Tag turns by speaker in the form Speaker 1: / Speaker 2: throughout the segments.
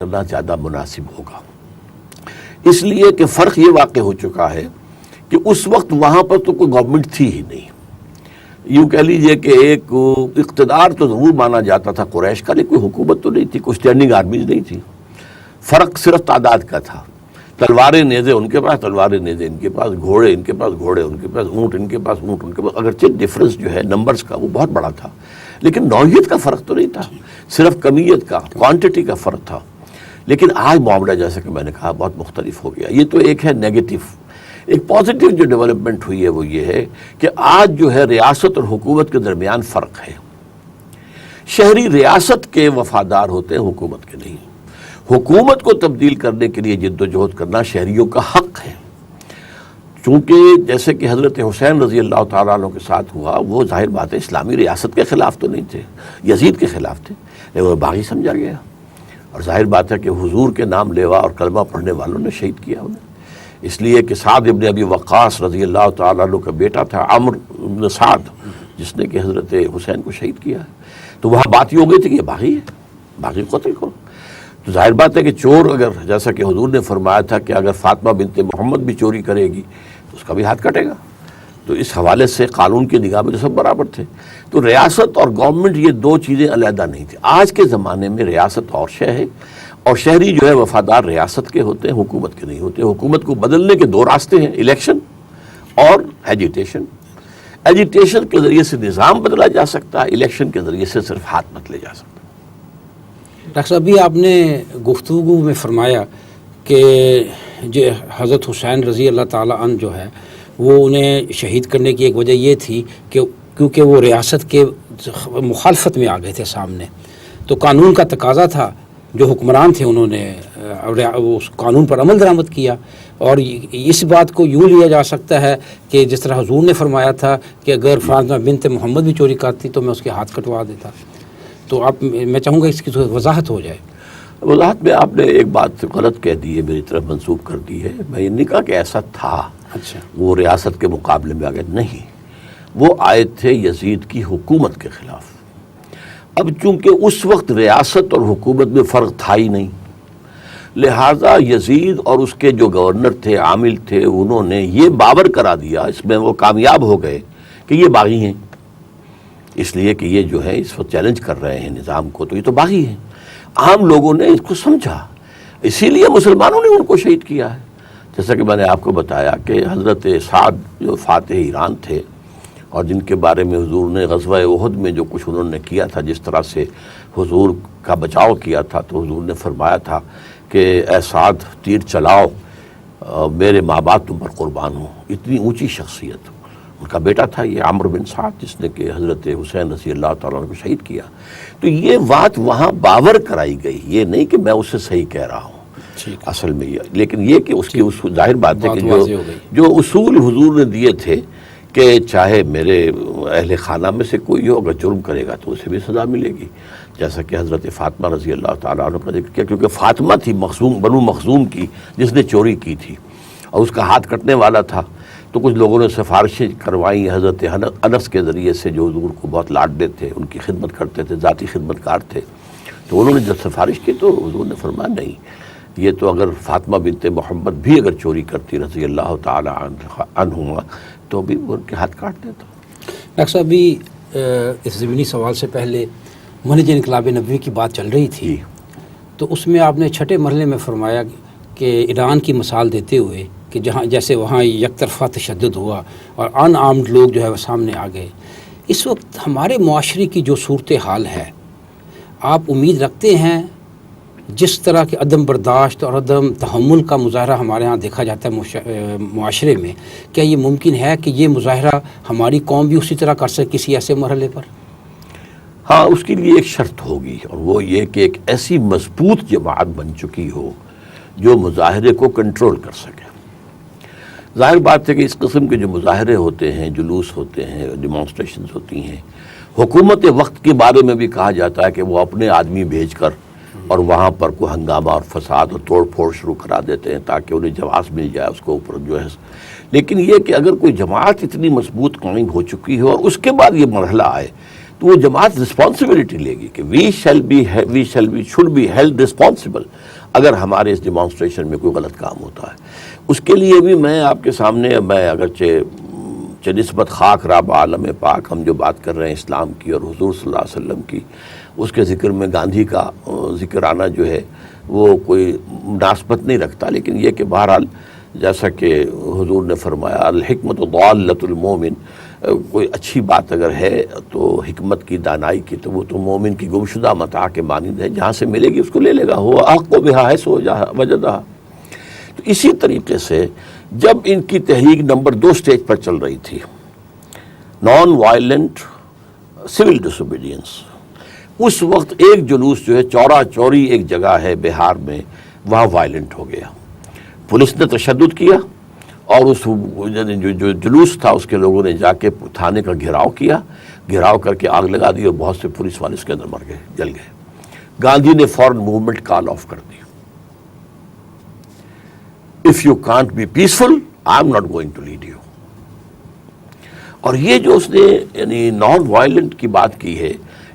Speaker 1: کرنا زیادہ مناسب ہوگا، اس لیے کہ فرق یہ واقع ہو چکا ہے کہ اس وقت وہاں پر تو کوئی گورنمنٹ تھی ہی نہیں. یوں کہہ لیجئے کہ ایک اقتدار تو ضرور مانا جاتا تھا قریش کا، لیکن کوئی حکومت تو نہیں تھی، کوئی اسٹینڈنگ آرمیز نہیں تھی. فرق صرف تعداد کا تھا. تلواریں نیزے ان کے پاس، تلواریں نیزے ان کے پاس، گھوڑے ان کے پاس، گھوڑے ان کے پاس، اونٹ ان کے پاس، اونٹ ان کے پاس. اگرچہ ڈفرنس جو ہے نمبرز کا وہ بہت بڑا تھا، لیکن نوعیت کا فرق تو نہیں تھا، صرف کمیت کا، کوانٹٹی کا فرق تھا. لیکن آج معاملہ جیسا کہ میں نے کہا بہت مختلف ہو گیا. یہ تو ایک ہے نیگیٹو. ایک پازیٹیو جو ڈیولپمنٹ ہوئی ہے وہ یہ ہے کہ آج جو ہے ریاست اور حکومت کے درمیان فرق ہے. شہری ریاست کے وفادار ہوتے ہیں، حکومت کے نہیں. حکومت کو تبدیل کرنے کے لیے جد و جہد کرنا شہریوں کا حق ہے. چونکہ جیسے کہ حضرت حسین رضی اللہ تعالیٰ عنہ کے ساتھ ہوا، وہ ظاہر بات ہے اسلامی ریاست کے خلاف تو نہیں تھے، یزید کے خلاف تھے، لیکن وہ باغی سمجھا گیا. اور ظاہر بات ہے کہ حضور کے نام لیوا اور کلمہ پڑھنے والوں نے شہید کیا انہیں، اس لیے کہ سعد ابن ابی وقاص رضی اللہ تعالیٰ عنہ کا بیٹا تھا عمرو بن سعد، جس نے کہ حضرت حسین کو شہید کیا ہے. تو وہاں بات یہ ہو گئی تھی کہ یہ باغی ہے، باغی قتل کو. تو ظاہر بات ہے کہ چور اگر، جیسا کہ حضور نے فرمایا تھا کہ اگر فاطمہ بنت محمد بھی چوری کرے گی تو اس کا بھی ہاتھ کٹے گا. تو اس حوالے سے قانون کی نگاہ میں تو سب برابر تھے. تو ریاست اور گورنمنٹ یہ دو چیزیں علیحدہ نہیں تھیں. آج کے زمانے میں ریاست اور شے ہے، اور شہری جو ہے وفادار ریاست کے ہوتے ہیں، حکومت کے نہیں ہوتے. حکومت کو بدلنے کے دو راستے ہیں، الیکشن اور ایجیٹیشن. ایجیٹیشن کے ذریعے سے نظام بدلا جا سکتا ہے، الیکشن کے ذریعے سے صرف ہاتھ بدلے جا سکتا ہے.
Speaker 2: ڈاکٹر صاحب ابھی آپ نے گفتگو میں فرمایا کہ جو حضرت حسین رضی اللہ تعالیٰ عنہ جو ہے وہ انہیں شہید کرنے کی ایک وجہ یہ تھی کہ کیونکہ وہ ریاست کے مخالفت میں آ گئے تھے سامنے، تو قانون کا تقاضا تھا. جو حکمران تھے انہوں نے اس قانون پر عمل درآمد کیا. اور اس بات کو یوں لیا جا سکتا ہے کہ جس طرح حضور نے فرمایا تھا کہ اگر فاطمہ بنت محمد بھی چوری کرتی تو میں اس کے ہاتھ کٹوا دیتا. تو آپ، میں چاہوں گا اس کی وضاحت ہو جائے.
Speaker 1: وضاحت میں آپ نے ایک بات غلط کہہ دی ہے، میری طرف منسوب کر دی ہے. میں یہ نہیں کہا کہ ایسا تھا.
Speaker 2: اچھا،
Speaker 1: وہ ریاست کے مقابلے میں آگے نہیں، وہ آئے تھے یزید کی حکومت کے خلاف. اب چونکہ اس وقت ریاست اور حکومت میں فرق تھا ہی نہیں، لہٰذا یزید اور اس کے جو گورنر تھے، عامل تھے، انہوں نے یہ باور کرا دیا، اس میں وہ کامیاب ہو گئے کہ یہ باغی ہیں. اس لیے کہ یہ جو ہے اس وقت چیلنج کر رہے ہیں نظام کو، تو یہ تو باغی ہیں. عام لوگوں نے اس کو سمجھا، اسی لیے مسلمانوں نے ان کو شہید کیا ہے. جیسا کہ میں نے آپ کو بتایا کہ حضرت سعد جو فاتح ایران تھے، اور جن کے بارے میں حضور نے غزوہ احد میں جو کچھ انہوں نے کیا تھا، جس طرح سے حضور کا بچاؤ کیا تھا، تو حضور نے فرمایا تھا کہ اے سعد تیر چلاؤ، میرے ماں باپ تم پر قربان ہوں. اتنی اونچی شخصیت. ان کا بیٹا تھا یہ عمرو بن سعد، جس نے کہ حضرت حسین رضی اللہ تعالیٰ عنہ کو شہید کیا. تو یہ بات وہاں باور کرائی گئی، یہ نہیں کہ میں اسے صحیح کہہ رہا ہوں اصل میں یہ، لیکن یہ کہ اس کی ظاہر بات ہے کہ جو اصول حضور نے دیے تھے کہ چاہے میرے اہل خانہ میں سے کوئی ہو، اگر جرم کرے گا تو اسے بھی سزا ملے گی. جیسا کہ حضرت فاطمہ رضی اللہ تعالیٰ عنہ کا ذکر کیا، کیونکہ فاطمہ تھی مخزوم، بنو مخزوم کی، جس نے چوری کی تھی اور اس کا ہاتھ کٹنے والا تھا. تو کچھ لوگوں نے سفارشیں کروائیں حضرت انس کے ذریعے سے، جو حضور کو بہت لاڈتے تھے، ان کی خدمت کرتے تھے، ذاتی خدمت کار تھے. تو انہوں نے جب سفارش کی تو حضور نے فرمایا نہیں، یہ تو اگر فاطمہ بنت محمد بھی اگر چوری کرتی رضی اللہ تعالی عنہما تو بھی ان کے ہاتھ کاٹ دیتا.
Speaker 2: ڈاکٹر صاحب ابھی اس ضمنی سوال سے پہلے منہج انقلاب نبوی کی بات چل رہی تھی، تو اس میں آپ نے چھٹے مرحلے میں فرمایا کہ ایران کی مثال دیتے ہوئے کہ جہاں جیسے وہاں یک طرفہ تشدد ہوا اور ان آرمڈ لوگ جو ہے وہ سامنے آ گئے. اس وقت ہمارے معاشرے کی جو صورتحال ہے، آپ امید رکھتے ہیں جس طرح کے عدم برداشت اور عدم تحمل کا مظاہرہ ہمارے ہاں دیکھا جاتا ہے معاشرے میں، کیا یہ ممکن ہے کہ یہ مظاہرہ ہماری قوم بھی اسی طرح کر سکے کسی ایسے مرحلے پر؟
Speaker 1: ہاں، اس کے لیے ایک شرط ہوگی، اور وہ یہ کہ ایک ایسی مضبوط جماعت بن چکی ہو جو مظاہرے کو کنٹرول کر سکے. ظاہر بات ہے کہ اس قسم کے جو مظاہرے ہوتے ہیں، جلوس ہوتے ہیں، ڈیمانسٹریشنز ہوتی ہیں، حکومت وقت کے بارے میں بھی کہا جاتا ہے کہ وہ اپنے آدمی بھیج کر اور وہاں پر کوئی ہنگامہ اور فساد اور توڑ پھوڑ شروع کرا دیتے ہیں تاکہ انہیں جواز مل جائے اس کو اوپر جو ہے. لیکن یہ کہ اگر کوئی جماعت اتنی مضبوط قائم ہو چکی ہو اور اس کے بعد یہ مرحلہ آئے تو وہ جماعت رسپانسبلٹی لے گی کہ we should be held responsible اگر ہمارے اس ڈیمانسٹریشن میں کوئی غلط کام ہوتا ہے. اس کے لیے بھی میں آپ کے سامنے، میں اگرچہ نسبت خاک راب عالم پاک ہم جو بات کر رہے ہیں اسلام کی اور حضور صلی اللہ علیہ وسلم کی، اس کے ذکر میں گاندھی کا ذکر آنا جو ہے وہ کوئی مناسبت نہیں رکھتا، لیکن یہ کہ بہرحال جیسا کہ حضور نے فرمایا الحکمت ضالۃ المومن، کوئی اچھی بات اگر ہے تو حکمت کی، دانائی کی، تو وہ تو مومن کی گمشدہ متاع کے مانند ہے، جہاں سے ملے گی اس کو لے لے گا، ہوا حق و بہا ہے سو وجدہ. تو اسی طریقے سے جب ان کی تحریک نمبر 2 سٹیج پر چل رہی تھی، نان وائلنٹ سول ڈس اوبیڈینس، اس وقت ایک جلوس جو ہے چورا چوری ایک جگہ ہے بہار میں، وہاں وائلنٹ ہو گیا. پولیس نے تشدد کیا اور اس جو جلوس تھا اس کے لوگوں نے جا کے تھانے کا گھیراؤ کیا، گھیراؤ کر کے آگ لگا دی اور بہت سے پولیس والے اس کے اندر مر گئے، جل گئے. گاندھی نے فوراً موومنٹ کال آف کر دی. If you can't be peaceful, I'm not going to lead you. اور یہ جو اس نے یعنی نان وائلنٹ کی بات کی ہے،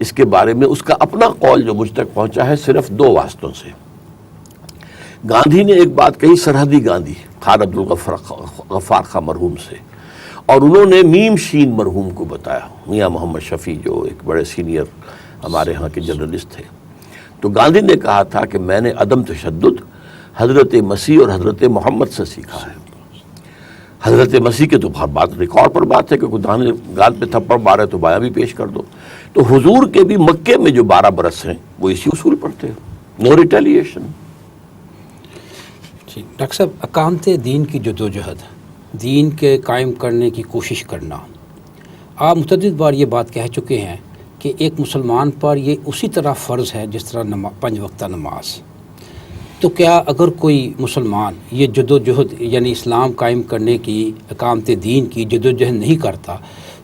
Speaker 1: اس کے بارے میں اس کا اپنا قول جو مجھ تک پہنچا ہے صرف 2 واسطوں سے. گاندھی نے ایک بات کہی سرحدی گاندھی خان عبدالغفار خان مرحوم سے، اور انہوں نے میم شین مرحوم کو بتایا، میاں محمد شفیع جو ایک بڑے سینئر ہمارے ہاں کے جرنلسٹ تھے. تو گاندھی نے کہا تھا کہ میں نے عدم تشدد حضرت مسیح اور حضرت محمد سے سیکھا ہے. حضرت مسیح کے تو بات ریکارڈ پر بات ہے کہ کوئی دانے گال پہ تھپڑ مارے تو بایاں بھی پیش کر دو. تو حضور کے بھی مکے میں جو 12 برس ہیں وہ اسی اصول پر تھے، نو ریٹیلیشن.
Speaker 2: ڈاکٹر صاحب، اقامت دین کی جدوجہد، دین کے قائم کرنے کی کوشش کرنا، آپ متعدد بار یہ بات کہہ چکے ہیں کہ ایک مسلمان پر یہ اسی طرح فرض ہے جس طرح 5 وقتہ نماز. تو کیا اگر کوئی مسلمان یہ جدوجہد یعنی اسلام قائم کرنے کی، اقامت دین کی جدوجہد نہیں کرتا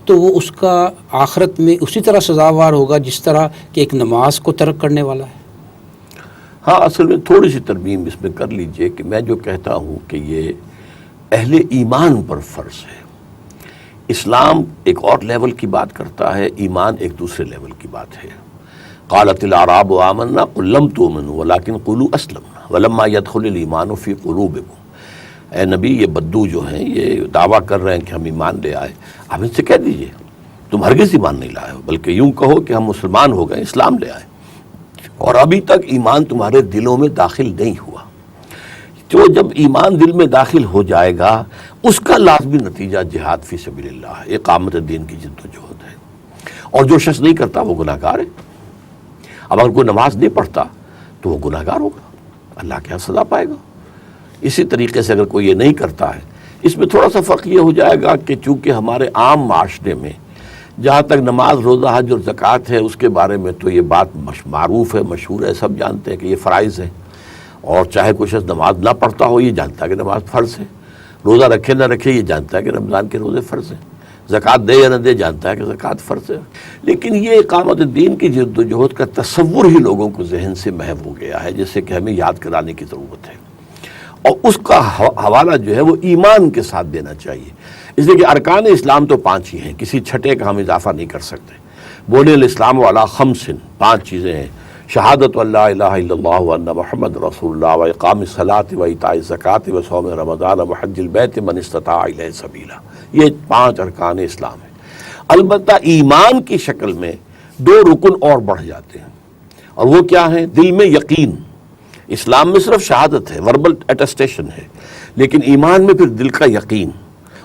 Speaker 2: تو وہ اس کا آخرت میں اسی طرح سزاوار ہوگا جس طرح کہ ایک نماز کو ترک کرنے والا ہے؟
Speaker 1: ہاں، اصل میں تھوڑی سی ترمیم اس میں کر لیجئے کہ میں جو کہتا ہوں کہ یہ اہل ایمان پر فرض ہے. اسلام ایک اور لیول کی بات کرتا ہے، ایمان ایک دوسرے لیول کی بات ہے. قالت الاعراب آمنا قل لم تؤمنوا ولکن قولوا اسلمنا ولما يدخل الایمان فی قلوبکم. اے نبی، یہ بدو جو ہیں یہ دعویٰ کر رہے ہیں کہ ہم ایمان لے آئے، آپ ان سے کہہ دیجئے تم ہرگز ایمان نہیں لائے ہو، بلکہ یوں کہو کہ ہم مسلمان ہو گئے، اسلام لے آئے، اور ابھی تک ایمان تمہارے دلوں میں داخل نہیں ہوا. تو جب ایمان دل میں داخل ہو جائے گا اس کا لازمی نتیجہ جہاد فی سبیل اللہ ہے، اقامت دین کی جد و جہد ہے. اور جو شخص نہیں کرتا وہ گناہ گار ہے. اب اگر کوئی نماز نہیں پڑھتا تو وہ گناہ گار ہوگا، اللہ کے ہاں سزا پائے گا. اسی طریقے سے اگر کوئی یہ نہیں کرتا ہے، اس میں تھوڑا سا فرق یہ ہو جائے گا کہ چونکہ ہمارے عام معاشرے میں جہاں تک نماز، روزہ، حج اور زکوٰۃ ہے اس کے بارے میں تو یہ بات معروف ہے، مشہور ہے، سب جانتے ہیں کہ یہ فرائض ہیں. اور چاہے کوئی شخص نماز نہ پڑھتا ہو یہ جانتا ہے کہ نماز فرض ہے، روزہ رکھے نہ رکھے یہ جانتا ہے کہ رمضان کے روزے فرض ہیں، زکوٰۃ دے یا نہ دے جانتا ہے کہ زکوٰۃ فرض ہے. لیکن یہ اقامت دین کی جد و جہد کا تصور ہی لوگوں کو ذہن سے محو ہو گیا ہے، جسے کہ ہمیں یاد کرانے کی ضرورت ہے. اور اس کا حوالہ جو ہے وہ ایمان کے ساتھ دینا چاہیے. اس لیے کہ ارکان اسلام تو 5 ہی ہیں، کسی چھٹے کا ہم اضافہ نہیں کر سکتے. بنی الاسلام علی 5، 5 چیزیں ہیں: شہادت اللہ الہ الا اللہ وان محمد رسول اللہ واقام الصلاۃ وایتاء الزکوٰۃ وصوم رمضان وحج البیت من استطاع الیہ سبیلا. یہ 5 ارکان اسلام ہیں. البتہ ایمان کی شکل میں 2 رکن اور بڑھ جاتے ہیں، اور وہ کیا ہیں؟ دل میں یقین. اسلام میں صرف شہادت ہے، وربل اٹیسٹیشن ہے، لیکن ایمان میں پھر دل کا یقین.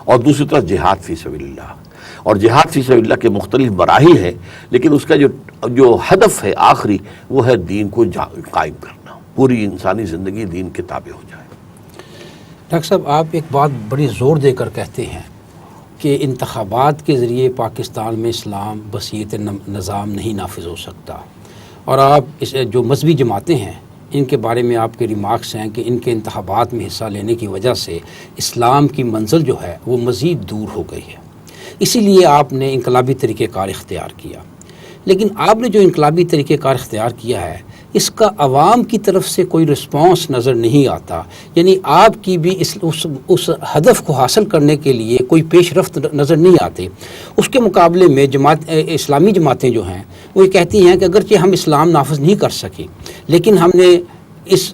Speaker 1: اور دوسری طرف جہاد فی سبیل اللہ. اور جہاد فی سبیل اللہ کے مختلف مراحل ہیں، لیکن اس کا جو ہدف ہے آخری وہ ہے دین کو قائم کرنا، پوری انسانی زندگی دین کے تابع ہو جائے.
Speaker 2: ڈاکٹر صاحب، آپ ایک بات بڑی زور دے کر کہتے ہیں کہ انتخابات کے ذریعے پاکستان میں اسلام بصیرت نظام نہیں نافذ ہو سکتا، اور آپ جو مذہبی جماعتیں ہیں ان کے بارے میں آپ کے ریمارکس ہیں کہ ان کے انتخابات میں حصہ لینے کی وجہ سے اسلام کی منزل جو ہے وہ مزید دور ہو گئی ہے، اسی لیے آپ نے انقلابی طریقہ کار اختیار کیا. لیکن آپ نے جو انقلابی طریقہ کار اختیار کیا ہے اس کا عوام کی طرف سے کوئی رسپانس نظر نہیں آتا، یعنی آپ کی بھی اس ہدف کو حاصل کرنے کے لیے کوئی پیش رفت نظر نہیں آتے. اس کے مقابلے میں اسلامی جماعتیں جو ہیں وہ یہ کہتی ہیں کہ اگرچہ ہم اسلام نافذ نہیں کر سکے لیکن ہم نے اس